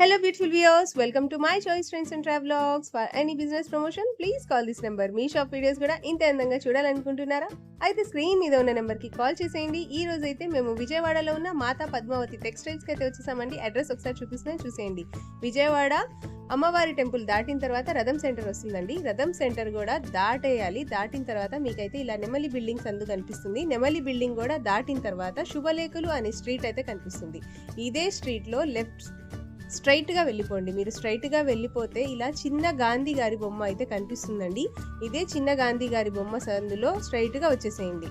Hello beautiful viewers, welcome to my choice trends and travelogs. For any business promotion, please call this number. Me shop videos కూడా ఇంత అందంగా చూడాలనుకుంటున్నారా? అయితే screen మీద ఉన్న number కి call చేసేయండి. ఈ రోజు అయితే మేము విజయవాడలో ఉన్న మాతా పద్మావతి టెక్స్టైల్స్ కి అయితే వచ్చేసామండి. అడ్రస్ ఒకసారి చూపిస్తున్నాను, చూసేయండి. విజయవాడ అమ్మవారి టెంపుల్ దాటిన తర్వాత రథం సెంటర్ వస్తుందండి. రథం సెంటర్ కూడా దాటేయాలి. దాటిన తర్వాత మీకైతే ఇలా నెమలి బిల్డింగ్స్ అందు కనిపిస్తుంది. నెమలి బిల్డింగ్ కూడా దాటిన తర్వాత శుభలేఖలు అనే స్ట్రీట్ అయితే కనిపిస్తుంది. ఇదే స్ట్రీట్ లో స్ట్రైట్గా వెళ్ళిపోండి. మీరు స్ట్రైట్గా వెళ్ళిపోతే ఇలా చిన్న గాంధీ గారి బొమ్మ అయితే కనిపిస్తుందండి. ఇదే చిన్న గాంధీ గారి బొమ్మ సందులో స్ట్రైట్గా వచ్చేసేయండి.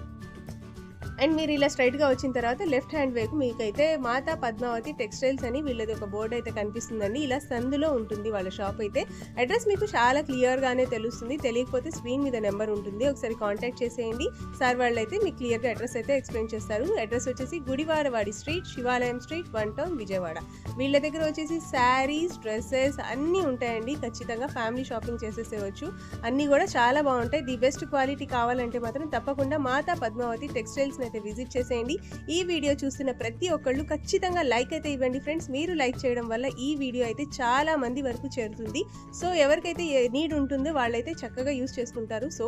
అండ్ మీరు ఇలా స్ట్రైట్గా వచ్చిన తర్వాత లెఫ్ట్ హ్యాండ్ వైపు మీకైతే మాతా పద్మావతి టెక్స్టైల్స్ అని వీళ్ళది ఒక బోర్డు అయితే కనిపిస్తుందండి. ఇలా సందులో ఉంటుంది వాళ్ళ షాప్ అయితే. అడ్రస్ మీకు చాలా క్లియర్గానే తెలుస్తుంది. తెలియకపోతే స్క్రీన్ మీద నెంబర్ ఉంటుంది, ఒకసారి కాంటాక్ట్ చేసేయండి. సార్ వాళ్ళు అయితే మీకు క్లియర్గా అడ్రస్ అయితే ఎక్స్ప్లెయిన్ చేస్తారు. అడ్రస్ వచ్చేసి గుడివారవాడి స్ట్రీట్, శివాలయం స్ట్రీట్, 1 టౌన్, విజయవాడ. వీళ్ళ దగ్గర వచ్చేసి శారీస్, డ్రెస్సెస్ అన్నీ ఉంటాయండి. ఖచ్చితంగా ఫ్యామిలీ షాపింగ్ చేసేసేవచ్చు. అన్నీ కూడా చాలా బాగుంటాయి. ది బెస్ట్ క్వాలిటీ కావాలంటే మాత్రం తప్పకుండా మాతా పద్మావతి టెక్స్టైల్స్ అయితే విజిట్ చేసేయండి. ఈ వీడియో చూస్తున్న ప్రతి ఒక్కళ్ళు ఖచ్చితంగా లైక్ అయితే ఇవ్వండి ఫ్రెండ్స్. మీరు లైక్ చేయడం వల్ల ఈ వీడియో అయితే చాలా మంది వరకు చేరుతుంది. సో ఎవరికైతే నీడ్ ఉంటుందో వాళ్ళైతే చక్కగా యూస్ చేసుకుంటారు. సో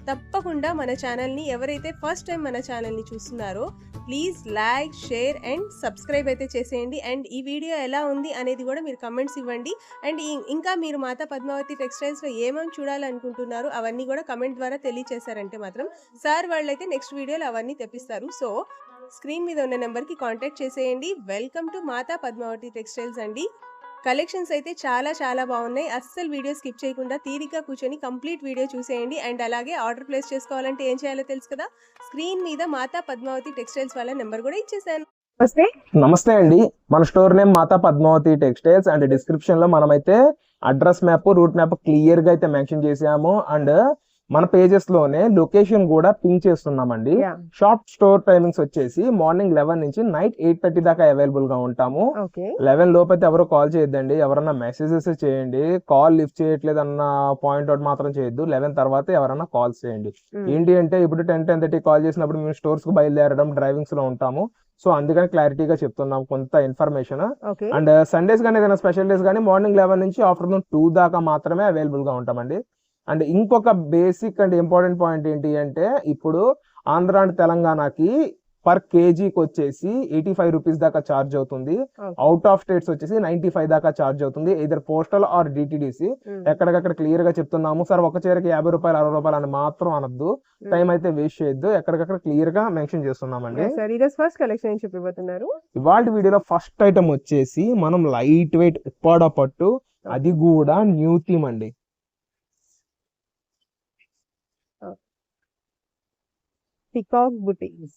తప్పకుండా మన ఛానల్ని ఎవరైతే ఫస్ట్ టైం మన ఛానల్ని చూస్తున్నారో please like, share and subscribe అయితే చేసేయండి. అండ్ ఈ వీడియో ఎలా ఉంది అనేది కూడా మీరు కమెంట్స్ ఇవ్వండి. అండ్ ఇంకా మీరు మాతా పద్మావతి టెక్స్టైల్స్లో ఏమేమి చూడాలనుకుంటున్నారో అవన్నీ కూడా కమెంట్ ద్వారా తెలియచేశారంటే మాత్రం సార్ వాళ్ళైతే నెక్స్ట్ వీడియోలో అవన్నీ తెప్పిస్తారు. సో స్క్రీన్ మీద ఉన్న నెంబర్కి కాంటాక్ట్ చేసేయండి. Welcome to Matha Padmavathi textiles అండి. కలెక్షన్స్ అయితే చాలా బాగున్నాయి. అస్సలు వీడియో స్కిప్ చేయకుండా తీరిక కూర్చొని కంప్లీట్ వీడియో చూసేయండి. అండ్ అలాగే ఆర్డర్ ప్లేస్ చేసుకోవాలంటే ఏం చేయాలో తెలుసు కదా, స్క్రీన్ మీద మాతా పద్మావతి టెక్స్టైల్స్ వాళ్ళ నెంబర్ కూడా ఇచ్చేసాను. నమస్తే అండి. మన store name Matha Padmavathi textiles. And description లో మనమైతే address map, route map clear గా అయితే మెన్షన్ చేసాము. అండ్ మన పేజెస్ లోనే లొకేషన్ కూడా పింక్ చేస్తున్నామండి. షాప్ స్టోర్ టైమింగ్స్ వచ్చేసి మార్నింగ్ 11 నుంచి నైట్ 8:30 దాకా అవైలబుల్ గా ఉంటాము. 11 లోపు అయితే ఎవరు కాల్ చేయొద్దండి. ఎవరన్నా మెసేజెస్ చేయండి. కాల్ లిఫ్ట్ చేయట్లేదు అన్న పాయింట్ అవుట్ మాత్రం చేయొద్దు. 11 తర్వాత ఎవరన్నా కాల్స్ చేయండి. ఏంటి అంటే ఇప్పుడు 10:30 కాల్ చేసినప్పుడు మేము స్టోర్స్ కు బయలుదేరడం, డ్రైవింగ్స్ లో ఉంటాము. సో అందుకని క్లారిటీగా చెప్తున్నాం కొంత ఇన్ఫర్మేషన్. అండ్ సండేస్ కానీ ఏదైనా స్పెషల్ డేస్ కానీ మార్నింగ్ 11 నుంచి ఆఫ్టర్నూన్ 2 దాకా మాత్రమే అవైలబుల్ గా ఉంటామండి. అండ్ ఇంకొక బేసిక్ అండ్ ఇంపార్టెంట్ పాయింట్ ఏంటి అంటే ఇప్పుడు ఆంధ్ర అండ్ తెలంగాణకి పర్ కేజీకి వచ్చేసి 85 రూపీస్ దాకా ఛార్జ్ అవుతుంది. అవుట్ ఆఫ్ స్టేట్స్ వచ్చేసి 95 దాకా ఛార్జ్ అవుతుంది. ఇదర్ పోస్టల్ ఆర్ డిటిడిసి. ఎక్కడికక్కడ క్లియర్ గా చెప్తున్నాము. సార్ ఒక చీరకి 50 రూపాయలు 60 రూపాయలు అని మాత్రం అనొద్దు. టైం అయితే వేస్ట్ చేయొద్దు. ఎక్కడికక్కడ క్లియర్ గా మెన్షన్ చేస్తున్నామండి. ఇవాళ వీడియోలో ఫస్ట్ ఐటమ్ వచ్చేసి మనం లైట్ వెయిట్ ఉప్పాడ పట్టు, అది కూడా న్యూ థీమ్ అండి. పికాక్ బుటీస్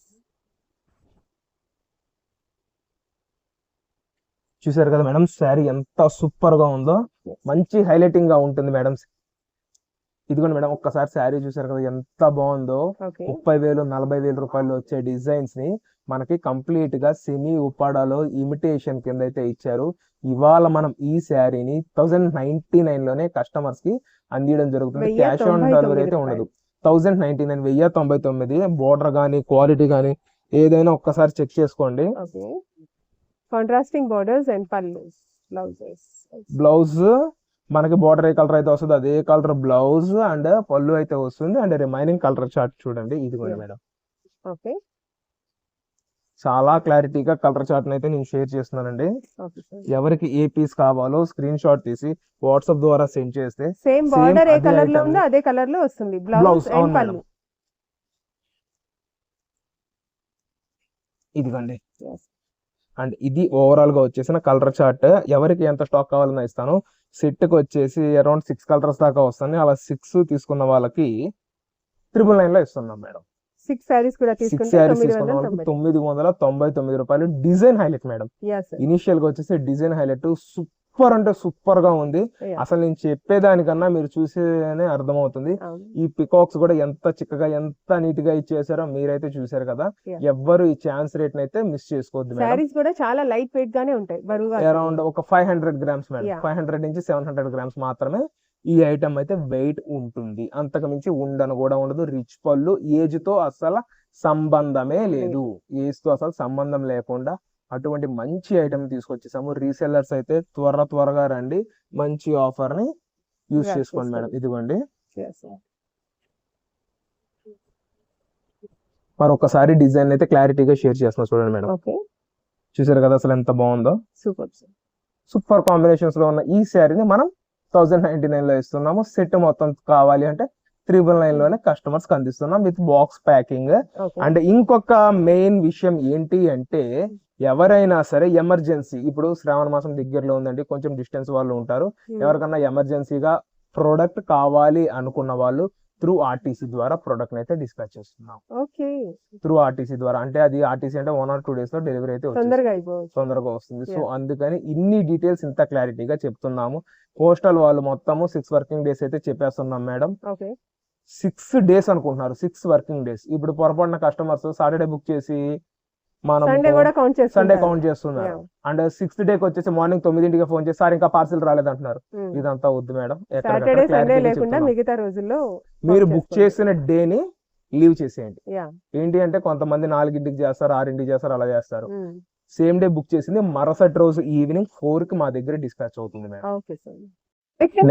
చూసారు కదా మేడం, శారీ ఎంత సూపర్ గా ఉందో, మంచి హైలైటింగ్ గా ఉంటుంది మేడం. ఇదిగోండి మేడం, ఒక్కసారి శారీ చూసారు కదా ఎంత బాగుందో. 30,000 40,000 రూపాయలు వచ్చే డిజైన్స్ ని మనకి కంప్లీట్ గా సెమీ ఉపాడాలో ఇమిటేషన్ కింద అయితే ఇచ్చారు. ఇవాళ మనం ఈ శారీని 1099 లోనే కస్టమర్స్ కి అందించడం జరుగుతుంది. క్యాష్ ఆన్ డెలివరీ అయితే ఉండదు. 1099, 1099. బోర్డర్ గానీ క్వాలిటీ గానీ ఏదైనా ఒక్కసారి చెక్ చేసుకోండి. కాంట్రాస్టింగ్ బోర్డర్స్ అండ్ బ్లౌజ్ మనకి బోర్డర్ ఏ కలర్ అయితే వస్తుంది అదే కలర్ బ్లౌజ్ అండ్ పళ్ళు అయితే వస్తుంది. అండ్ రిమైనింగ్ కలర్ చార్ట్ చూడండి. ఇది కూడా మేడం చాలా క్లారిటీగా కలర్ చార్ట్ అయితే నేను షేర్ చేస్తున్నానండి. ఎవరికి ఏ పీస్ కావాలో స్క్రీన్ షాట్ తీసి వాట్సాప్ ద్వారా సెండ్ చేస్తే సేమ్ బోర్డర్ ఏ కలర్ లో ఉందో అదే కలర్ లో వస్తుంది బ్లౌజ్ అండ్ పళ్ళు. ఇదిగోండి. అండ్ ఇది ఓవరాల్ గా వచ్చేసిన కలర్ చార్ట్. ఎవరికి ఎంత స్టాక్ కావాలన్నా ఇస్తాను. సెట్ కి వచ్చేసి అరౌండ్ 6 కలర్స్ దాకా వస్తుంది. అలా 6 తీసుకున్న వాళ్ళకి 999 లో ఇస్తున్నాం మేడం. 6 సారీస్ కూడా తీసుకుంటే 999 రూపాయలు. Design highlight madam. ఇనిషియల్ గా వచ్చేసి డిజైన్ హైలైట్ సూపర్ అంటే సూపర్ గా ఉంది. అసలు నేను చెప్పేదానికన్నా మీరు చూసేనే అర్థమవుతుంది. ఈ పికాక్స్ కూడా ఎంత చిక్కగా ఎంత నీట్ గా ఇచ్చేసారో మీరైతే చూసారు కదా. ఎవ్వరు ఈ ఛాన్స్ రేట్ అయితే మిస్ చేసుకోవద్దు. సారీస్ కూడా చాలా లైట్ వెయిట్ గానే ఉంటాయి. అరౌండ్ ఒక 500 గ్రామ్స్ మేడం. 500 నుంచి 700 గ్రామ్స్ మాత్రమే ఈ ఐటమ్ అయితే వెయిట్ ఉంటుంది. అంతకు మించి ఉండను కూడా ఉండదు. రిచ్ పళ్ళు, ఏజ్ తో అసలు సంబంధమే లేదు. ఏజ్ తో అసలు సంబంధం లేకుండా అటువంటి మంచి ఐటమ్ తీసుకొచ్చేసాము. రీసెల్లర్స్ అయితే త్వరగా రండి, మంచి ఆఫర్ ని యూజ్ Grab చేసుకోండి మేడం. చేసుకోండి. ఇదిగోండి, Yes, sir. మరొకసారి డిజైన్ అయితే క్లారిటీగా షేర్ చేస్తున్నా చూడండి మేడం. Okay. చూసారు కదా అసలు ఎంత బాగుందో. Superb, sir. సూపర్ కాంబినేషన్స్ లో ఉన్న ఈ శారీని మనం 1099 లో ఇస్తున్నాము. సెట్ మొత్తం కావాలి అంటే 999 లోనే కస్టమర్స్ కి అందిస్తున్నాం with box packing. Okay. And ఇంకొక మెయిన్ విషయం ఏంటి అంటే, ఎవరైనా సరే ఎమర్జెన్సీ, ఇప్పుడు శ్రావణ మాసం దగ్గరలో ఉందండి, కొంచెం డిస్టెన్స్ వాళ్ళు ఉంటారు, ఎవరికన్నా ఎమర్జెన్సీగా ప్రోడక్ట్ కావాలి అనుకున్న వాళ్ళు త్రూ ఆర్టీసీ ద్వారా ప్రోడక్ట్ అయితే డిస్పాచ్ చేస్తున్నాం. ఓకే, త్రూ ఆర్టీసీ ద్వారా అంటే అది ఆర్టీసీ అంటే 1 or 2 days లో డెలివరీ అయితే తొందరగా అయిపోవచ్చు. తొందరగా వస్తుంది. So Yeah. అందుకని ఇన్ని డీటెయిల్స్ ఇంత క్లారిటీగా చెప్తున్నాము. పోస్టల్ వాళ్ళు మొత్తము 6 వర్కింగ్ డేస్ అయితే చెప్పేస్తున్నాం మేడం. ఓకే, 6 days అనుకుంటున్నారు, 6 వర్కింగ్ డేస్. ఇప్పుడు పొరపాటున కస్టమర్స్ సాటర్డే బుక్ చేసి మనం సండే కూడా కౌంట్ సండే చేసుకుంటారు. కౌంట్ చేస్తున్నారు. Yeah. అండ్ 6th డేకి వచ్చేసి మార్నింగ్ 9ంటికి ఫోన్ చేసి సార్ ఇంకా పార్సిల్ రాలేదంటున్నారు. ఇదంతా వద్దు మేడం. సాటర్డే సండే లేకుండా మిగతా రోజుల్లో మీరు count బుక్ చేసుకోండి. చేసిన డేని లీవ్ చేసేయండి. Yeah. ఏంటి అంటే కొంతమంది 4ంటికి చేస్తారు, 6ంటికి చేస్తారు, అలా చేస్తారు. Mm. సేమ్ డే బుక్ చేసింది మరుసటి రోజు ఈవినింగ్ 4కి మా దగ్గర డిస్పాచ్ అవుతుంది madam. Okay sir.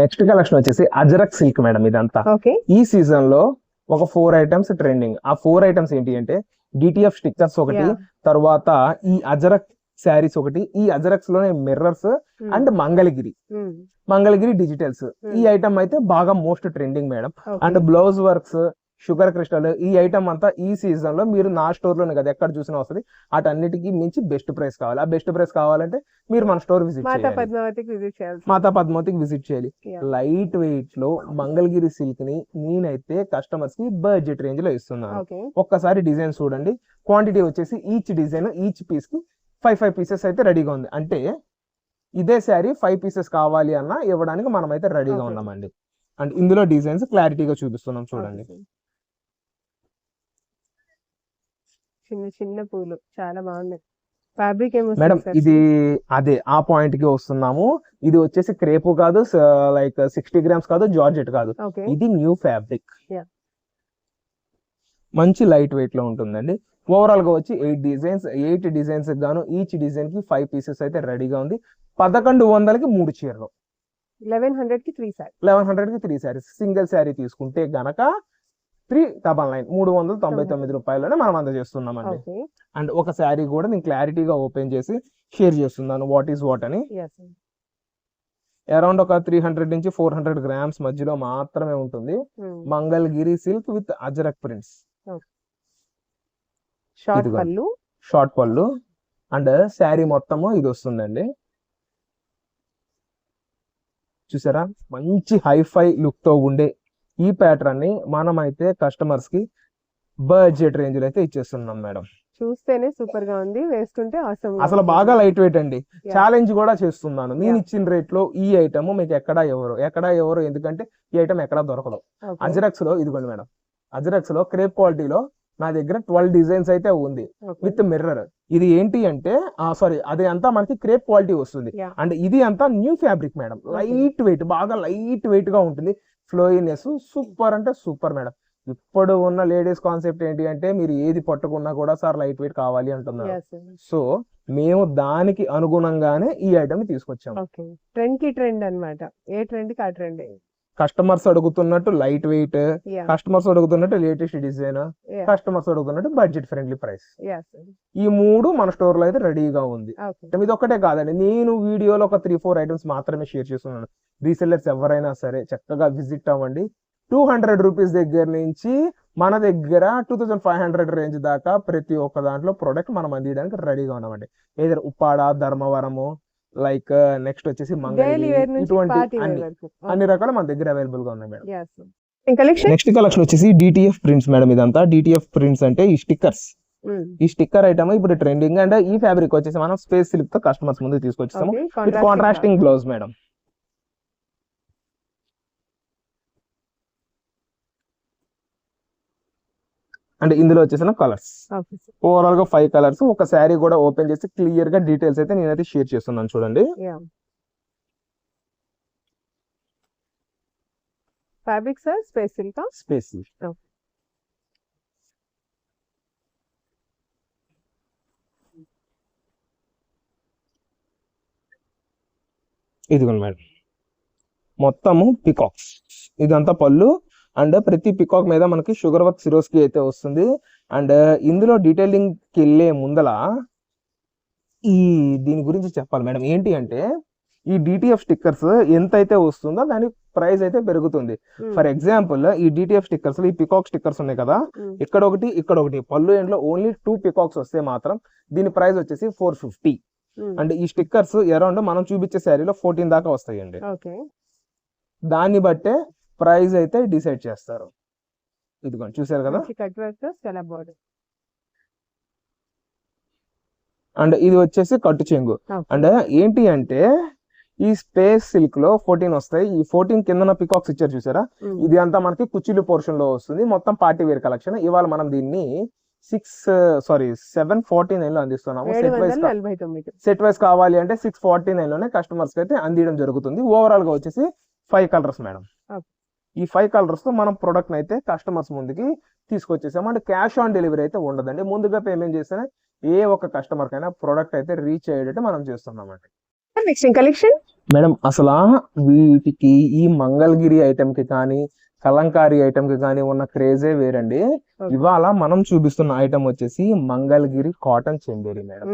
Next collection వచ్చేసి అజరక్ సిల్క్ మేడం. ఇదంతా ఓకే, ఈ సీజన్ లో ఒక 4 ఐటమ్స్ ట్రెండింగ్. ఆ 4 ఐటమ్స్ ఏంటి అంటే డిటిఎఫ్ స్టిక్కర్స్ ఒకటి, Yeah. తర్వాత ఈ అజరక్ శారీస్ ఒకటి, ఈ అజరక్స్ లోనే మిర్రర్స్ అండ్ మంగళగిరి డిజిటల్స్. ఈ ఐటమ్ అయితే బాగా most trending madam. And blouse works, sugar crystal, ఈ ఐటమ్ అంతా ఈ సీజన్ లో మీరు నా స్టోర్ లోనే కదా ఎక్కడ చూసినా వస్తుంది. వాటన్నిటికీ మించి బెస్ట్ ప్రైస్ కావాలి. ఆ బెస్ట్ ప్రైస్ కావాలంటే మీరు మన స్టోర్ విజిట్ మాతా చేయాలి, పద్మావతికి విజిట్ చేయాలి. మాతా పద్మావతికి విజిట్ చేయాలి. Yeah. లైట్ వెయిట్ లో మంగళగిరి సిల్క్ ని నేనైతే కస్టమర్స్ కి బడ్జెట్ రేంజ్ లో ఇస్తున్నాను. ఓకే, ఒక్కసారి డిజైన్ చూడండి. క్వాంటిటీ వచ్చేసి ఈచ్ డిజైన్ ఈచ్ పీస్ కి 5 పీసెస్ అయితే రెడీగా ఉంది. అంటే ఇదే శారీ 5 pieces కావాలి అన్న ఇవ్వడానికి మనం అయితే రెడీగా Okay. ఉన్నామండి. అండ్ ఇందులో డిజైన్స్ క్లారిటీగా చూపిస్తున్నాం చూడండి. ఓకే. చిన్న చిన్న పూలు చాలా బాగున్నాయి. ఫ్యాబ్రిక్ ఏమో మేడం silk ఇది అదే ఆ పాయింట్ కి వస్తున్నాము. ఇది వచ్చేసి క్రేపు కాదు, లైక్ 60 grams కాదు, జార్జెట్ కాదు, ఓకే, ఇది న్యూ ఫ్యాబ్రిక్. Yeah. మంచి లైట్ వెయిట్ లో ఉంటుందండి. ఓవరాల్ గా వచ్చి 8 డిజైన్స్ గాను ఈచ్ డిజైన్ కి 5 pieces అయితే రెడీగా ఉంది. 1100కి 3 చీరలు, 1100 కి 3 సారీ. 1100కి 3 శారీస్. సింగిల్ శారీ తీసుకుంటే గనక 399 399 రూపాయలనే మనం అందజేస్తున్నామండి. ఓకే, అండ్ ఒక శారీ కూడా నేను క్లారిటీగా ఓపెన్ చేసి షేర్ చేస్తున్నాను వాట్ ఈస్ వాట్ అని. yes. అరౌండ్ ఒక 300 నుంచి 400 grams మధ్యలో మాత్రమే ఉంటుంది. Mangalagiri silk with ajrakh prints, short ఇదిగో. పళ్ళు. షార్ట్ పళ్ళు అండ్ శారీ మొత్తము ఇది వస్తుందండి. చూసారా, మంచి హైఫై లుక్ తో ఉండే ఈ ప్యాటర్న్ ని మనమైతే కస్టమర్స్ కి బడ్జెట్ రేంజ్ లో అయితే ఇచ్చేస్తున్నాం మేడం. చూస్తేనే సూపర్ గా ఉంది, వేసుకుంటే awesome గా అసలు ఉంది. బాగా లైట్ వెయిట్ అండి. Yeah. ఛాలెంజ్ కూడా చేస్తున్నాను. నేను Yeah. ఇచ్చిన రేట్ లో ఈ ఐటమ్ మీకు ఎక్కడా ఎవరు ఎందుకంటే ఈ ఐటమ్ ఎక్కడా దొరకదు. Okay. అజరక్స్ లో ఇదిగోండి మేడం, అజరక్స్ లో క్రేప్ క్వాలిటీలో నా దగ్గర 12 డిజైన్స్ అయితే ఉంది Okay. With mirror. ఇది ఏంటి అంటే సారీ, అది అంతా మనకి క్రేప్ క్వాలిటీ వస్తుంది. Yeah. అండ్ ఇది అంతా new fabric madam. Light weight, బాగా లైట్ వెయిట్ గా ఉంటుంది. ఫ్లోయినెస్ సూపర్ అంటే సూపర్ మేడం. ఇప్పుడు ఉన్న లేడీస్ కాన్సెప్ట్ ఏంటి అంటే మీరు ఏది పట్టుకున్నా కూడా సార్ లైట్ వెయిట్ కావాలి అంటున్నారు. Yes. సో మేము దానికి అనుగుణంగానే ఈ ఐటమ్ తీసుకొచ్చాము. ఓకే, ట్రెండ్ కి ట్రెండ్ అన్నమాట. ఏ ట్రెండ్ కి ఆ ట్రెండ్. కస్టమర్స్ అడుగుతున్నట్టు లైట్ వెయిట్, Yeah. కస్టమర్స్ అడుగుతున్నట్టు లేటెస్ట్ డిజైన్, Yeah. కస్టమర్స్ అడుగుతున్నట్టు బడ్జెట్ ఫ్రెండ్లీ ప్రైస్. Yes. ఈ 3 మన స్టోర్ లో అయితే రెడీగా ఉంది. Okay. ఇది ఒక్కటే కాదండి, నేను వీడియోలో ఒక 3-4 ఐటమ్స్ మాత్రమే షేర్ చేస్తున్నాను. రీసెల్లర్స్ ఎవరైనా సరే చక్కగా విజిట్ అవ్వండి. 200 రూపీస్ దగ్గర నుంచి మన దగ్గర 2500 రేంజ్ దాకా ప్రతి ఒక్క దాంట్లో ప్రోడక్ట్ మనం అందించడానికి రెడీగా ఉన్నామండి. ఏదైనా ఉప్పాడ, ధర్మవరము, లైక్ నెక్స్ట్ వచ్చేసి డైలీ మంగళగిరి, వేర్ నుంచి ఇటువంటి పార్టీ వేర్ వరకు. అన్ని రకాల మన దగ్గర అవైలబుల్ గా ఉన్నాయి మేడం. Yes. ఇంకా కలెక్షన్. నెక్స్ట్ కలెక్షన్ వచ్చేసి డిటిఎఫ్ ప్రింట్స్ మేడం. ఇదంతా డిటిఎఫ్ ప్రింట్స్ అంటే ఈ స్టిక్కర్స్. ఈ స్టిక్కర్ ఐటమ్ ఇప్పుడు ట్రెండింగ్. అండ్ ఈ ఫ్యాబ్రిక్ వచ్చేసి మనం స్పేస్ సిల్క్ తో కస్టమర్స్ ముందు తీసుకొచ్చాము with contrasting blouse madam. And ఇందులో వచ్చేసిన కలర్స్ ఓవరాల్ గా 5 కలర్స్. ఒక శారీ కూడా ఓపెన్ చేసి క్లియర్ గా డీటెయిల్స్ అయితే నేనైతే షేర్ చేస్తున్నాను చూడండి. Fabric sir space silk. Space ఇదిగోండి మేడం, మొత్తము పికాక్స్, ఇదంతా పళ్ళు. అండ్ ప్రతి పికాక్ మీద మనకి షుగర్ వర్క్ సిరోస్కి అయితే వస్తుంది. అండ్ ఇందులో డీటెయిలింగ్కి వెళ్ళే ముందల ఈ దీని గురించి చెప్పాలి మేడం. ఏంటి అంటే ఈ డిటిఎఫ్ స్టిక్కర్స్ ఎంత అయితే వస్తుందో దాని ప్రైస్ అయితే పెరుగుతుంది. ఫర్ ఎగ్జాంపుల్ ఈ డిటిఎఫ్ స్టిక్కర్స్, ఈ పికాక్ స్టిక్కర్స్ ఉన్నాయి కదా, ఇక్కడ ఒకటి పళ్ళు ఎండ్లో ఓన్లీ 2 పికాక్స్ వస్తే మాత్రం దీని ప్రైస్ వచ్చేసి 450. అండ్ ఈ స్టిక్కర్స్ అరౌండ్ మనం చూపించే శారీలో 14 దాకా వస్తాయండి. దాన్ని బట్టే ప్రైస్ అయితే డిసైడ్ చేస్తారు. ఇదిగోండి చూసారు కదా. అండ్ ఇది వచ్చేసి కట్టు చెంగు. అండ్ ఏంటి అంటే ఈ స్పేస్ సిల్క్ లో 14 వస్తాయి. ఈ 14 కింద పికాక్స్ ఇచ్చారు చూసారా, ఇది అంతా మనకి కుచ్చిళ్ళు పోర్షన్ లో వస్తుంది. మొత్తం పార్టీ వేర్ కలెక్షన్. ఇవాళ మనం దీన్ని 749 లో అందిస్తున్నాము. సెట్ వైస్ కావాలి అంటే 649 లోనే కస్టమర్స్ కి అయితే అందించడం జరుగుతుంది. ఓవరాల్ గా వచ్చేసి 5 కలర్స్ మేడం. ఈ 5 కలర్స్ తో మనం ప్రొడక్ట్ అయితే కస్టమర్స్ ముందుకి తీసుకొచ్చేసాము. అంటే క్యాష్ ఆన్ డెలివరీ అయితే ఉండదండి. ముందుగా పేమెంట్ చేస్తేనే ఏ ఒక్క కస్టమర్ కైనా ప్రొడక్ట్ అయితే రీచ్ అయ్యేటట్టు మనం చేస్తున్నామండి. నెక్స్ట్ కలెక్షన్ మేడం, అసలు వీటికి ఈ మంగళగిరి ఐటమ్ కి కానీ కలంకారీ ఐటమ్ కి కానీ ఉన్న క్రేజే వేరండి. ఇవాళ మనం చూపిస్తున్న ఐటమ్ వచ్చేసి మంగళగిరి కాటన్ చందేరి మేడం.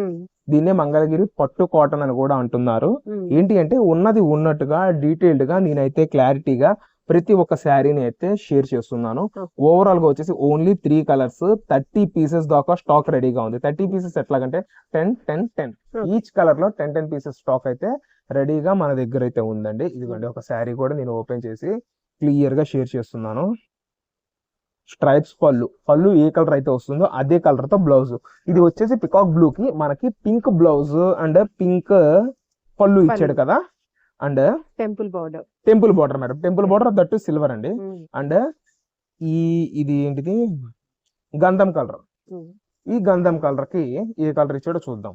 దీన్నే మంగళగిరి పట్టు కాటన్ అని కూడా అంటున్నారు. ఏంటి అంటే ఉన్నది ఉన్నట్టుగా డీటెయిల్డ్ గా నేనైతే క్లారిటీగా ప్రతి ఒక్క శారీని అయితే షేర్ చేస్తున్నాను. ఓవరాల్ గా వచ్చేసి ఓన్లీ 3 కలర్స్, 30 పీసెస్ దాకా స్టాక్ రెడీగా ఉంది. 30 పీసెస్ ఎట్లాగంటే 10 ఈచ్ కలర్ లో 10 పీసెస్ స్టాక్ అయితే రెడీగా మన దగ్గర అయితే ఉందండి. ఇదిగోండి ఒక శారీ కూడా నేను ఓపెన్ చేసి క్లియర్ గా షేర్ చేస్తున్నాను. స్ట్రైప్స్ పళ్ళు ఏ కలర్ అయితే వస్తుందో అదే కలర్ తో బ్లౌజ్. ఇది వచ్చేసి పికాక్ బ్లూ కి మనకి పింక్ బ్లౌజ్ అండ్ పింక్ పళ్ళు ఇచ్చాడు కదా. And temple border madam, temple border that silver అండి. అండ్ ఇది ఏంటిది గంధం కలర్. ఈ గంధం కలర్ కి ఏ కలర్ ఇచ్చాడో చూద్దాం.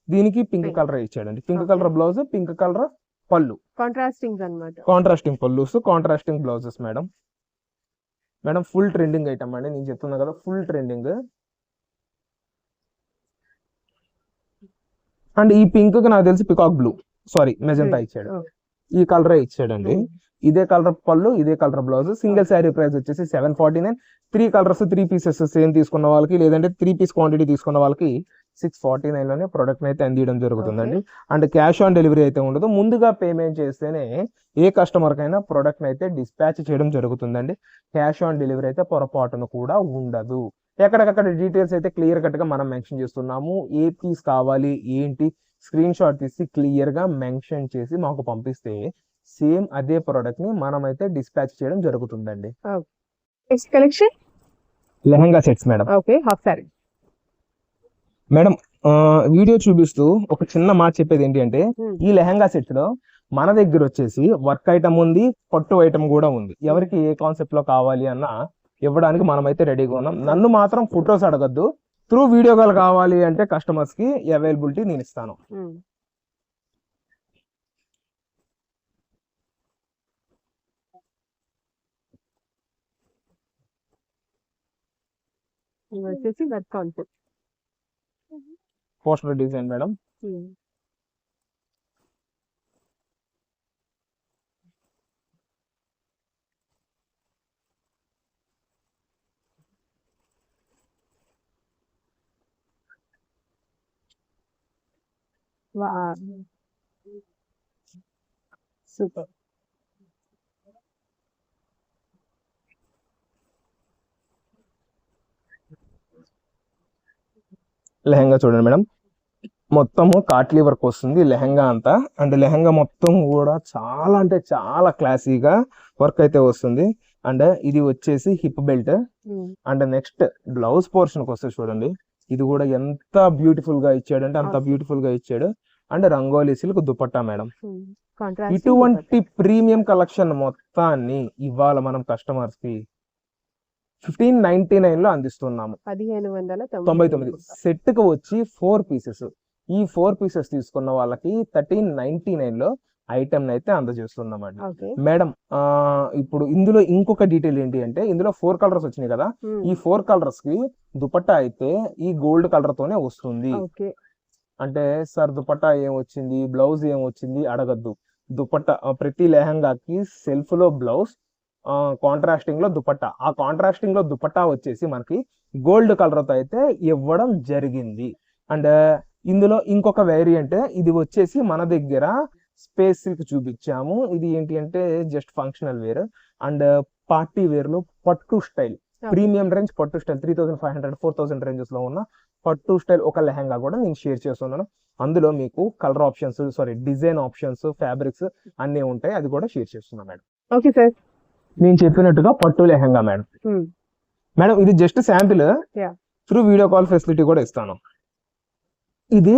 దీనికి పింక్ కలర్ ఇచ్చాడండి. Pink colour blouse, pink colour పళ్ళు, కాంట్రాస్టింగ్ పళ్ళుస్, contrasting blouses madam. Full trending item అండి, నేను చెప్తున్నా కదా, ఫుల్ ట్రెండింగ్. అండ్ ఈ పింక్ కి నాకు తెలిసి పికాక్ బ్లూ, మెజంతా ఇచ్చాడు. ఈ కలర్ ఇచ్చాడండి. ఇదే కలర్ పళ్ళు, ఇదే colour blouse. Single sari price వచ్చేసి 749. 3 కలర్స్ 3 పీసెస్ సేమ్ తీసుకున్న వాళ్ళకి, లేదంటే 3 పీస్ క్వాంటిటీ తీసుకున్న వాళ్ళకి 649 లోనే ప్రొడక్ట్ అయితే అందించడం జరుగుతుందండి. అండ్ క్యాష్ ఆన్ డెలివరీ అయితే ఉండదు. ముందుగా పేమెంట్ చేస్తేనే ఏ కస్టమర్ కైనా ప్రొడక్ట్ అయితే డిస్పాచ్ చేయడం జరుగుతుందండి. క్యాష్ ఆన్ డెలివరీ అయితే పొరపాటును కూడా ఉండదు. ఎక్కడికక్కడ డీటెయిల్స్ అయితే క్లియర్ కట్ గా మనం మెన్షన్ చేస్తున్నాము. ఏ పీస్ కావాలి ఏంటి స్క్రీన్ షాట్ తీసి క్లియర్ గా మెన్షన్ చేసి మాకు పంపిస్తే సేమ్ అదే ప్రోడక్ట్ ని మనం అయితే డిస్పాచ్ చేయడం జరుగుతుందండి. Next collection lehenga sets madam. Half sorry madam, video చూపిస్తూ ఒక చిన్న మాట చెప్పేది ఏంటి అంటే ఈ లెహంగా సెట్స్ లో మన దగ్గర వచ్చేసి వర్క్ ఐటమ్ ఉంది, పట్టు ఐటమ్ కూడా ఉంది. ఎవరికి ఏ కాన్సెప్ట్ లో కావాలి అన్నా ఇవ్వడానికి మనం అయితే రెడీగా ఉన్నాం. నన్ను మాత్రం ఫొటోస్ అడగద్దు, త్రూ వీడియో కాల్ కావాలి అంటే కస్టమర్స్ కి అవైలబిలిటీ నేను ఇస్తాను. వచ్చేసి work concept poster design madam. Super. Lehenga చూడండి మేడం, మొత్తము కాట్లీ వర్క్ వస్తుంది లెహంగా అంతా. అండ్ లెహంగా మొత్తం కూడా చాలా అంటే చాలా క్లాసీగా వర్క్ అయితే వస్తుంది. అండ్ ఇది వచ్చేసి hip belt. And next blouse portion కి వస్తే చూడండి, ఇది కూడా ఎంత బ్యూటిఫుల్ గా ఇచ్చాడు అంటే అంత బ్యూటిఫుల్ గా ఇచ్చాడు. And rangoli silk dupatta madam. ఇటువంటి ప్రీమియం కలెక్షన్ మొత్తాన్ని ఇవాళ మనం కస్టమర్స్ కి 1599 లో అందిస్తున్నాము. 1599 సెట్ కి వచ్చి 4 పీసెస్. ఈ 4 పీసెస్ తీసుకున్న వాళ్ళకి 1399 లో ఐటమ్ అయితే అందజేస్తున్నామండి. మేడం, ఇప్పుడు ఇందులో ఇంకొక డీటెయిల్ ఏంటి అంటే ఇందులో 4 కలర్స్ వచ్చినాయి కదా, ఈ 4 కలర్స్ కి దుపట్టా అయితే ఈ గోల్డ్ కలర్ తోనే వస్తుంది. అంటే సార్ దుపట్టా ఏం వచ్చింది, బ్లౌజ్ ఏం వచ్చింది అడగద్దు. దుపట్టా ప్రతి లెహంగాకి సెల్ఫ్ లో బ్లౌజ్, కాంట్రాస్టింగ్ లో దుపట్టా. ఆ కాంట్రాస్టింగ్ లో దుపట్టా వచ్చేసి మనకి గోల్డ్ కలర్ తో అయితే ఇవ్వడం జరిగింది. అండ్ ఇందులో ఇంకొక వేరియంట్ ఇది వచ్చేసి మన దగ్గర స్పేస్ సిల్క్ చూపించాము. ఇది ఏంటి అంటే just functional wear and party wear లో పట్టు స్టైల్, ప్రీమియం రేంజ్ పట్టు స్టైల్ 3500 4000 రేంజెస్ లో ఉన్న పట్టు స్టైల్ ఒక లెహంగా కూడా నేను షేర్ చేస్తున్నాను. అందులో మీకు colour options, design options, fabrics అన్ని ఉంటాయి. అది కూడా షేర్ చేస్తున్నాను మేడం. Okay sir. నేను చెప్పినట్టుగా పట్టు లెహంగా మేడం. మేడం ఇది just sample, through video call facility కూడా ఇస్తాను. ఇది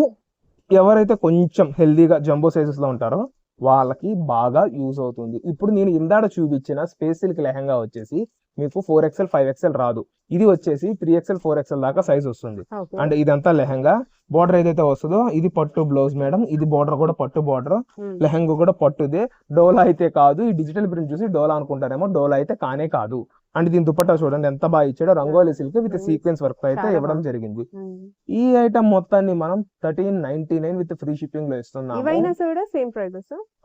ఎవరైతే కొంచెం హెల్దీగా జంబో సైజెస్ లో ఉంటారో వాళ్ళకి బాగా యూజ్ అవుతుంది. ఇప్పుడు నేను ఇందాడ చూపించిన స్పేస్ సిల్క్ లెహంగా వచ్చేసి మీకు 4XL 5XL రాదు. ఇది వచ్చేసి 3XL 4XL దాకా సైజ్ వస్తుంది. అండ్ ఇదంతా లెహంగా. బార్డర్ ఏదైతే వస్తుందో ఇది పట్టు బ్లౌజ్ మేడం. ఇది బార్డర్ కూడా పట్టు బార్డర్, లెహంగా కూడా పట్టుదే. డోలా అయితే కాదు. ఈ డిజిటల్ ప్రింట్ చూసి డోలా అనుకుంటారేమో, డోలా అయితే కానే కాదు. అండ్ దీని దుపట్టా చూడండి ఎంత బాగా ఇచ్చాడో, rangoli silk with sequence work అయితే ఇవ్వడం జరిగింది. ఈ ఐటమ్ మొత్తాన్ని మనం 1399 విత్ ఫ్రీ షిప్పింగ్ లో ఇస్తున్నాము.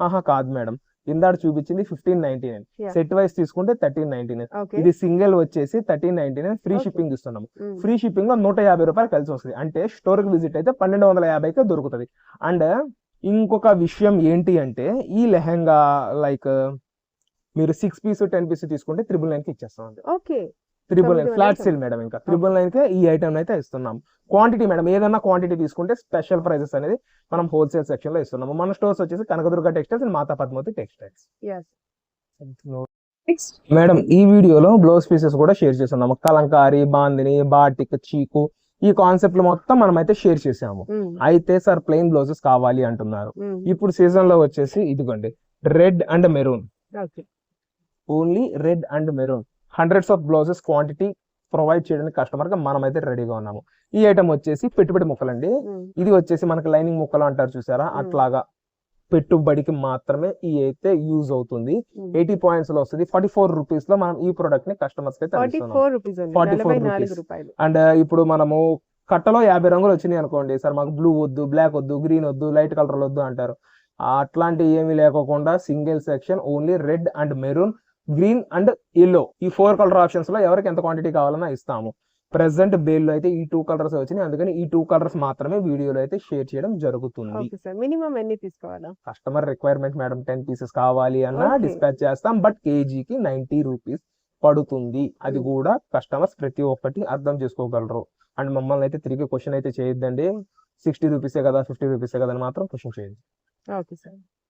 ఆహా కాదు మేడం, ఇందాక చూపించింది 1599, సెట్ వైస్ తీసుకుంటే 1399. ఇది సింగిల్ వచ్చేసి 1399 ఫ్రీ షిప్పింగ్ ఇస్తున్నాము. ఫ్రీ షిప్పింగ్ లో 150 రూపాయలు కలిసి వస్తుంది. అంటే స్టోర్ కి విజిట్ అయితే 1250కే దొరుకుతుంది. అండ్ ఇంకొక విషయం ఏంటి అంటే ఈ లెహంగా లైక్ మీరు 6 పీస్ 10 పీస్ తీసుకుంటే 999 కి ఇచ్చేస్తాం. 999 ఫ్లాట్ సేల్ మేడం. ఇంకా 999 కే ఈ ఐటమ్ అయితే ఇస్తున్నాం. క్వాంటిటీ మేడం, ఏదన్నా క్వాంటిటీ తీసుకుంటే స్పెషల్ ప్రైజెస్ అనేది మనం హోల్సేల్ సెక్షన్ లో ఇస్తున్నాము. మన స్టోర్స్ వచ్చేసి Kanakadurga textiles and Matha Padmavathi textiles. Madam ఈ వీడియోలో బ్లౌజ్ పీసెస్ కూడా షేర్ చేస్తున్నాము. కలంకారీ, బాందిని, బాటిక్, చీకు ఈ కాన్సెప్ట్ మొత్తం మనం అయితే షేర్ చేసాము. అయితే సార్ ప్లెయిన్ బ్లౌజెస్ కావాలి అంటున్నారు. ఇప్పుడు సీజన్ లో వచ్చేసి ఇదిగోండి red and maroon, only red and maroon hundreds of blouses quantity provide చేయడానికి కస్టమర్ గా మనం అయితే రెడీగా ఉన్నాము. ఈ ఐటమ్ వచ్చేసి పెట్టుబడి ముక్కలండి. ఇది వచ్చేసి మనకి లైనింగ్ ముక్కలు అంటారు చూసారా, అట్లాగా పెట్టుబడికి మాత్రమే ఈ అయితే యూజ్ అవుతుంది. 80 పాయింట్స్ లో వస్తుంది. 44 రూపీస్ లో మనం ఈ ప్రొడక్ట్ ని కస్టమర్స్ కి 44 రూపీస్. అండ్ ఇప్పుడు మనము కట్టలో 50 రంగులు వచ్చినాయి అనుకోండి, సార్ మాకు బ్లూ వద్దు, బ్లాక్ వద్దు, గ్రీన్ వద్దు, లైట్ కలర్ వద్దు అంటారు. అట్లాంటి ఏమీ లేకోకుండా single section only red and maroon, green and yellow, ఈ 4 కలర్ ఆప్షన్స్ లో ఎవరికి ఎంత క్వాంటిటీ కావాలన్నా ఇస్తాము. ప్రెసెంట్ బేల్ లో అయితే ఈ 2 కలర్స్ వచ్చినాయి, అందుకని ఈ 2 కలర్స్ మాత్రమే వీడియోలో అయితే షేర్ చేయడం జరుగుతుంది. మినిమం ఎన్ని తీసుకోవాలా? కస్టమర్ రిక్వైర్మెంట్ మేడం, 10 పీసెస్ కావాలి అన్నా డిస్పాచ్ చేస్తాం. బట్ కేజీకి 90 రూపీస్ పడుతుంది. అది కూడా కస్టమర్స్ ప్రతి ఒక్కటి అర్థం చేసుకోగలరు. అండ్ మమ్మల్ని అయితే తిరిగి క్వశ్చన్ అయితే చేయొద్దండి. 60 రూపీసే కదా 50 రూపీసే కదా అని మాత్రం క్వశ్చన్ చేయండి. Okay sir.